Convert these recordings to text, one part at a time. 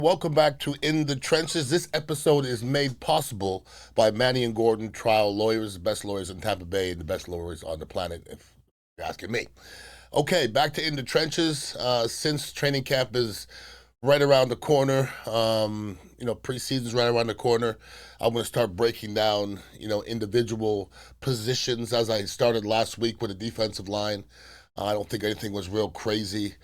Welcome back to In the Trenches. This episode is made possible by Manny and Gordon Trial Lawyers, the best lawyers in Tampa Bay and the best lawyers on the planet, if you're asking me. Okay, back to In the Trenches. Since training camp is right around the corner, preseason's right around the corner, I'm going to start breaking down, individual positions as I started last week with the defensive line. I don't think anything was real crazy.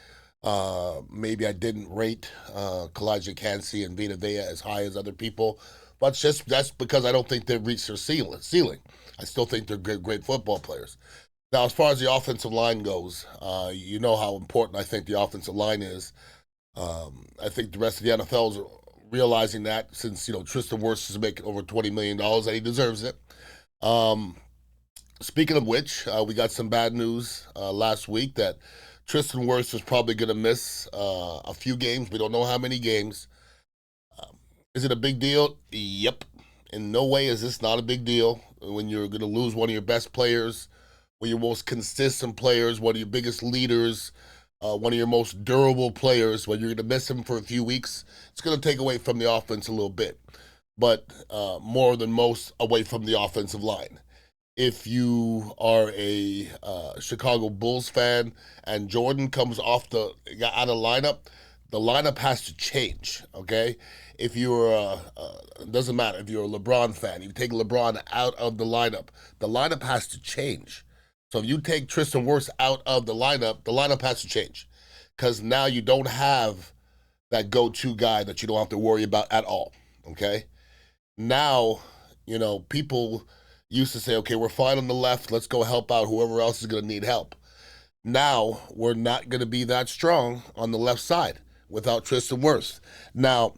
Maybe I didn't rate Kalijah Kancey and Vita Vea as high as other people, but that's because I don't think they've reached their ceiling. I still think they're great football players. Now, as far as the offensive line goes, you know how important I think the offensive line is. I think the rest of the NFL is realizing that since Tristan Wirfs is making over $20 million and he deserves it. Speaking of which, we got some bad news last week that Tristan Wirfs is probably going to miss a few games. We don't know how many games. Is it a big deal? Yep. In no way is this not a big deal when you're going to lose one of your best players, one of your most consistent players, one of your biggest leaders, one of your most durable players. When you're going to miss him for a few weeks, it's going to take away from the offense a little bit, but more than most away from the offensive line. If you are a Chicago Bulls fan and Jordan comes out of lineup, the lineup has to change, okay? If you're, it doesn't matter, if you're a LeBron fan, you take LeBron out of the lineup has to change. So if you take Tristan Wirfs out of the lineup has to change. Because now you don't have that go-to guy that you don't have to worry about at all, okay? Now, people used to say, okay, we're fine on the left, let's go help out whoever else is going to need help. Now, we're not going to be that strong on the left side without Tristan Wirfs. Now,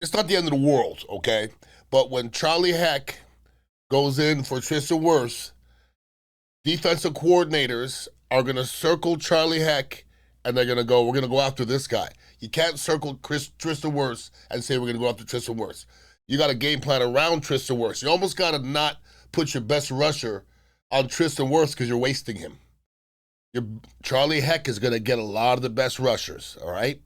it's not the end of the world, okay? But when Charlie Heck goes in for Tristan Wirfs, defensive coordinators are going to circle Charlie Heck and they're going to go, we're going to go after this guy. You can't circle Tristan Wirfs and say we're going to go after Tristan Wirfs. You got a game plan around Tristan Wirfs. You almost got to not put your best rusher on Tristan Wirfs because you're wasting him. Charlie Heck is going to get a lot of the best rushers, all right?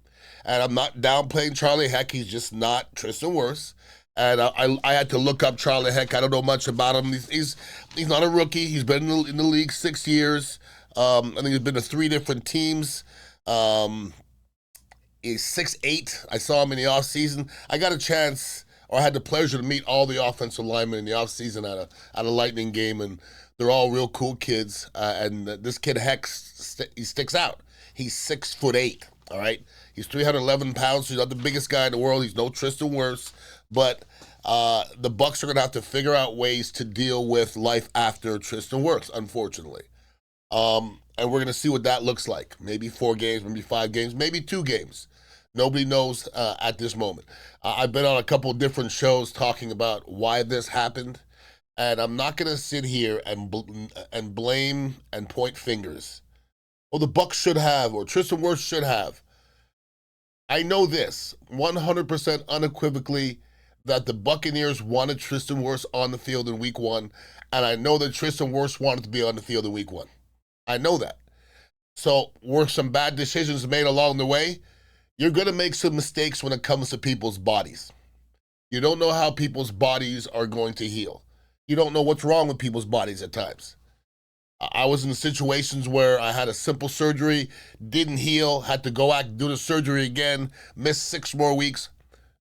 And I'm not downplaying Charlie Heck. He's just not Tristan Wirfs. And I had to look up Charlie Heck. I don't know much about him. He's not a rookie. He's been in the league 6 years. I think he's been to 3 different teams. He's 6'8". I saw him in the offseason. I got a chance, or I had the pleasure to meet all the offensive linemen in the offseason at a Lightning game, and they're all real cool kids. And this kid Heck, he sticks out. He's 6'8", all right? He's 311 pounds. So he's not the biggest guy in the world. He's no Tristan Wirfs. But the Bucs are going to have to figure out ways to deal with life after Tristan Wirfs, unfortunately. And we're going to see what that looks like. Maybe 4 games, maybe 5 games, maybe 2 games. Nobody knows at this moment. I've been on a couple different shows talking about why this happened, and I'm not going to sit here and blame and point fingers. Well, the Bucs should have, or Tristan Wirfs should have. I know this 100% unequivocally that the Buccaneers wanted Tristan Wirfs on the field in Week 1, and I know that Tristan Wirfs wanted to be on the field in Week 1. I know that. So were some bad decisions made along the way? You're going to make some mistakes when it comes to people's bodies. You don't know how people's bodies are going to heal. You don't know what's wrong with people's bodies at times. I was in situations where I had a simple surgery, didn't heal, had to go out and do the surgery again, missed 6 more weeks.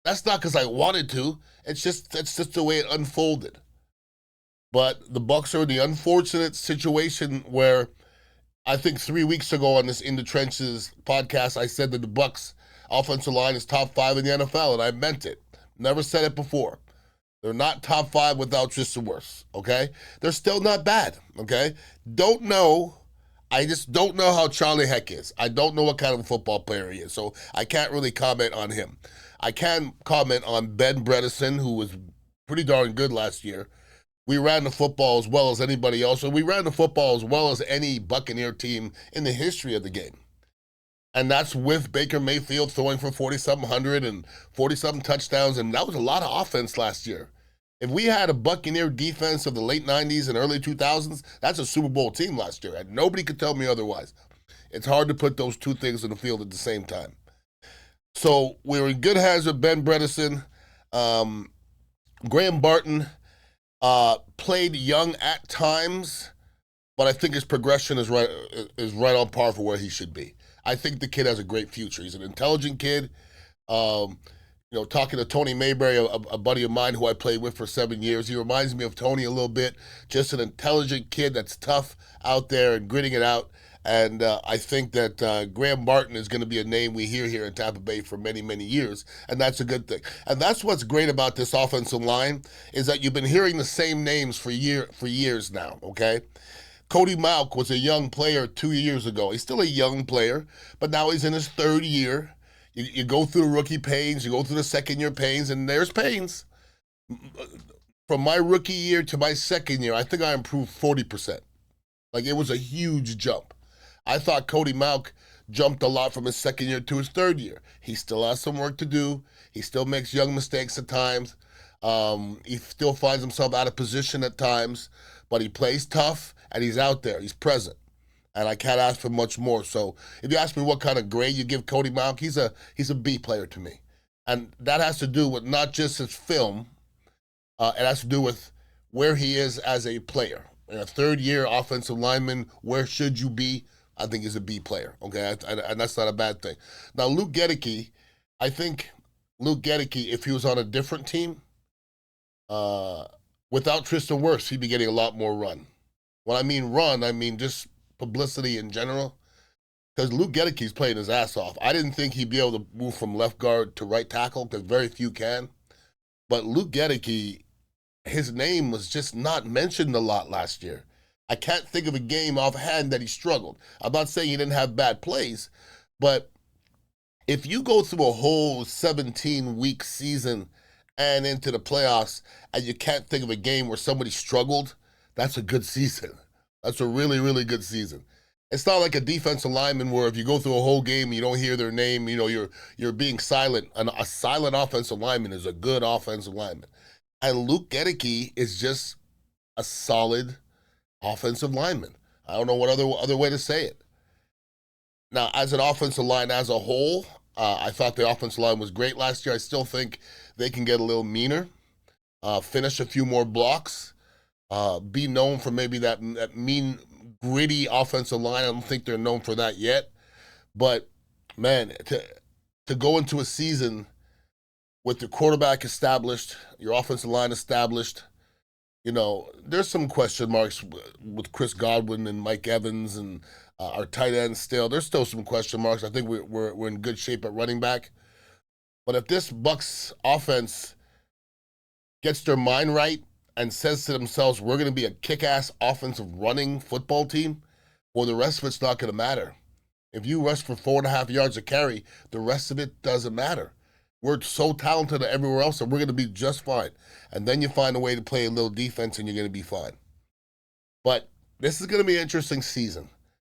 That's not because I wanted to. It's just the way it unfolded. But the Bucs are in the unfortunate situation where I think 3 weeks ago on this In the Trenches podcast, I said that the Bucs offensive line is top 5 in the NFL, and I meant it. Never said it before. They're not top 5 without Tristan Wirfs, okay? They're still not bad, okay? Don't know. I just don't know how Charlie Heck is. I don't know what kind of a football player he is, so I can't really comment on him. I can comment on Ben Bredesen, who was pretty darn good last year. We ran the football as well as anybody else, and we ran the football as well as any Buccaneer team in the history of the game. And that's with Baker Mayfield throwing for 4,700 and 40-something touchdowns, and that was a lot of offense last year. If we had a Buccaneer defense of the late 90s and early 2000s, that's a Super Bowl team last year, and nobody could tell me otherwise. It's hard to put those two things in the field at the same time. So we're in good hands with Ben Bredesen. Um, Graham Barton played young at times, but I think his progression is right on par for where he should be. I think the kid has a great future. He's an intelligent kid. Um, talking to Tony Mayberry, a buddy of mine who I played with for 7 years, he reminds me of Tony a little bit. Just an intelligent kid that's tough out there and gritting it out. And I think that Graham Martin is going to be a name we hear here in Tampa Bay for many, many years, and that's a good thing. And that's what's great about this offensive line is that you've been hearing the same names for years now. Okay, Cody Mauch was a young player 2 years ago. He's still a young player, but now he's in his third year. You go through the rookie pains, you go through the second year pains, and there's pains. From my rookie year to my second year, I think I improved 40%. Like, it was a huge jump. I thought Cody Mauch jumped a lot from his second year to his third year. He still has some work to do. He still makes young mistakes at times. He still finds himself out of position at times, but he plays tough and he's out there. He's present. And I can't ask for much more. So if you ask me what kind of grade you give Cody Mauch, he's a B player to me. And that has to do with not just his film, it has to do with where he is as a player. In a third year offensive lineman, where should you be? I think he's a B player, okay? And that's not a bad thing. Now, Luke Goedeke, I think Luke Goedeke, if he was on a different team, without Tristan Wirfs, he'd be getting a lot more run. When I mean run, I mean just publicity in general. Because Luke Goedeke's playing his ass off. I didn't think he'd be able to move from left guard to right tackle, because very few can. But Luke Goedeke, his name was just not mentioned a lot last year. I can't think of a game offhand that he struggled. I'm not saying he didn't have bad plays, but if you go through a whole 17-week season and into the playoffs and you can't think of a game where somebody struggled, that's a good season. That's a really, really good season. It's not like a defensive lineman where if you go through a whole game and you don't hear their name, you're being silent. A silent offensive lineman is a good offensive lineman. And Luke Goedeke is just a solid offensive lineman. I don't know what other way to say it. Now, as an offensive line as a whole, I thought the offensive line was great last year. I still think they can get a little meaner, finish a few more blocks, be known for maybe that mean, gritty offensive line. I don't think they're known for that yet. But, man, to go into a season with your quarterback established, your offensive line established, there's some question marks with Chris Godwin and Mike Evans and our tight ends still. There's still some question marks. I think we're in good shape at running back. But if this Bucs offense gets their mind right and says to themselves, we're going to be a kick-ass offensive running football team, well, the rest of it's not going to matter. If you rush for 4.5 yards a carry, the rest of it doesn't matter. We're so talented everywhere else that we're going to be just fine. And then you find a way to play a little defense and you're going to be fine. But this is going to be an interesting season.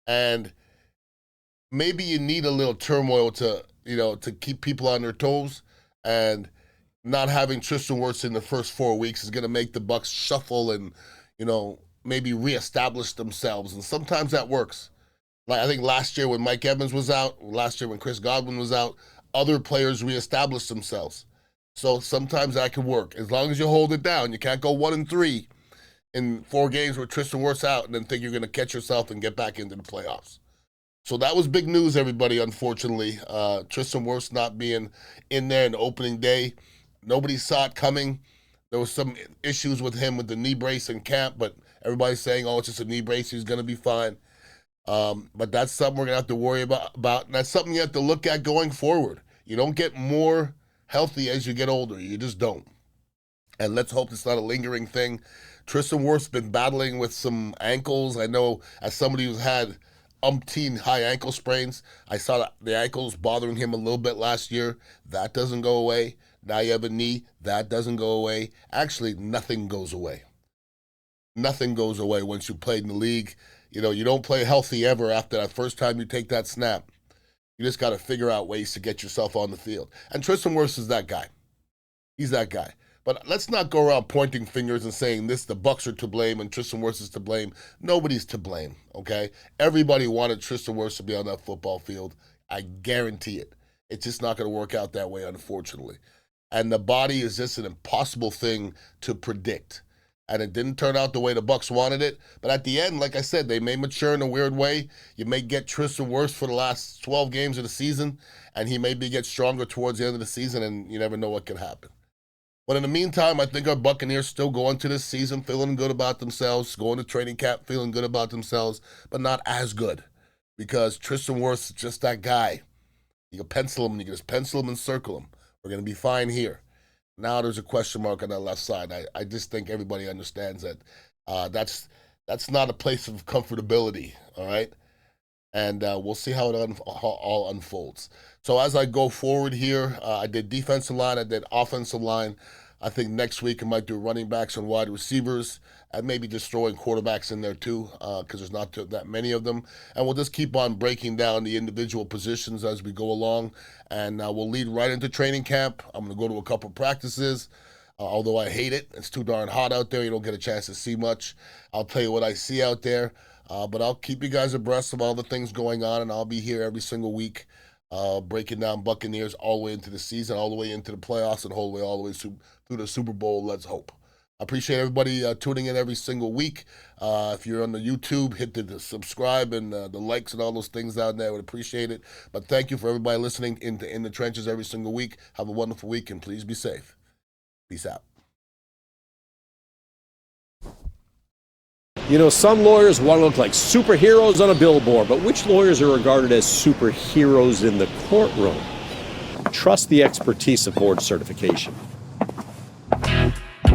And maybe you need a little turmoil to keep people on their toes. And not having Tristan Wirfs in the first 4 weeks is going to make the Bucs shuffle and, maybe reestablish themselves. And sometimes that works. Like I think last year when Mike Evans was out, last year when Chris Godwin was out, other players reestablished themselves. So sometimes that can work. As long as you hold it down, you can't go 1-3 in 4 games with Tristan Wirfs out and then think you're going to catch yourself and get back into the playoffs. So that was big news, everybody, unfortunately. Tristan Wirfs not being in there in the opening day. Nobody saw it coming. There was some issues with him with the knee brace in camp, but everybody's saying, it's just a knee brace. He's going to be fine. But that's something we're going to have to worry about. And that's something you have to look at going forward. You don't get more healthy as you get older. You just don't. And let's hope it's not a lingering thing. Tristan Wirfs been battling with some ankles. I know as somebody who's had umpteen high ankle sprains, I saw the ankles bothering him a little bit last year. That doesn't go away. Now you have a knee. That doesn't go away. Actually, nothing goes away. Nothing goes away once you played in the league. You don't play healthy ever after that first time you take that snap. You just got to figure out ways to get yourself on the field. And Tristan Wirfs is that guy. He's that guy. But let's not go around pointing fingers and saying the Bucs are to blame and Tristan Wirfs is to blame. Nobody's to blame, okay? Everybody wanted Tristan Wirfs to be on that football field. I guarantee it. It's just not going to work out that way, unfortunately. And the body is just an impossible thing to predict. And it didn't turn out the way the Bucs wanted it. But at the end, like I said, they may mature in a weird way. You may get Tristan Wirfs for the last 12 games of the season, and he maybe get stronger towards the end of the season, and you never know what can happen. But in the meantime, I think our Buccaneers still go into this season feeling good about themselves, going to training camp feeling good about themselves, but not as good. Because Tristan Wirfs is just that guy. You can pencil him, and you can just pencil him and circle him. We're going to be fine here. Now there's a question mark on that left side. I just think everybody understands that that's not a place of comfortability, all right? And we'll see how it all unfolds. So as I go forward here, I did defensive line, I did offensive line. I think next week I might do running backs and wide receivers, and maybe just throwing quarterbacks in there too, because there's not that many of them. And we'll just keep on breaking down the individual positions as we go along, and we'll lead right into training camp. I'm going to go to a couple practices, although I hate it. It's too darn hot out there. You don't get a chance to see much. I'll tell you what I see out there, but I'll keep you guys abreast of all the things going on, and I'll be here every single week breaking down Buccaneers all the way into the season, all the way into the playoffs, and all the way through the Super Bowl. Let's hope. I appreciate everybody tuning in every single week. If you're on the YouTube, hit the subscribe and the likes and all those things down there. I would appreciate it. But thank you for everybody listening in the trenches every single week. Have a wonderful week, and please be safe. Peace out. You know, some lawyers want to look like superheroes on a billboard, but which lawyers are regarded as superheroes in the courtroom? Trust the expertise of board certification.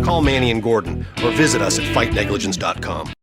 Call Manny and Gordon or visit us at fightnegligence.com.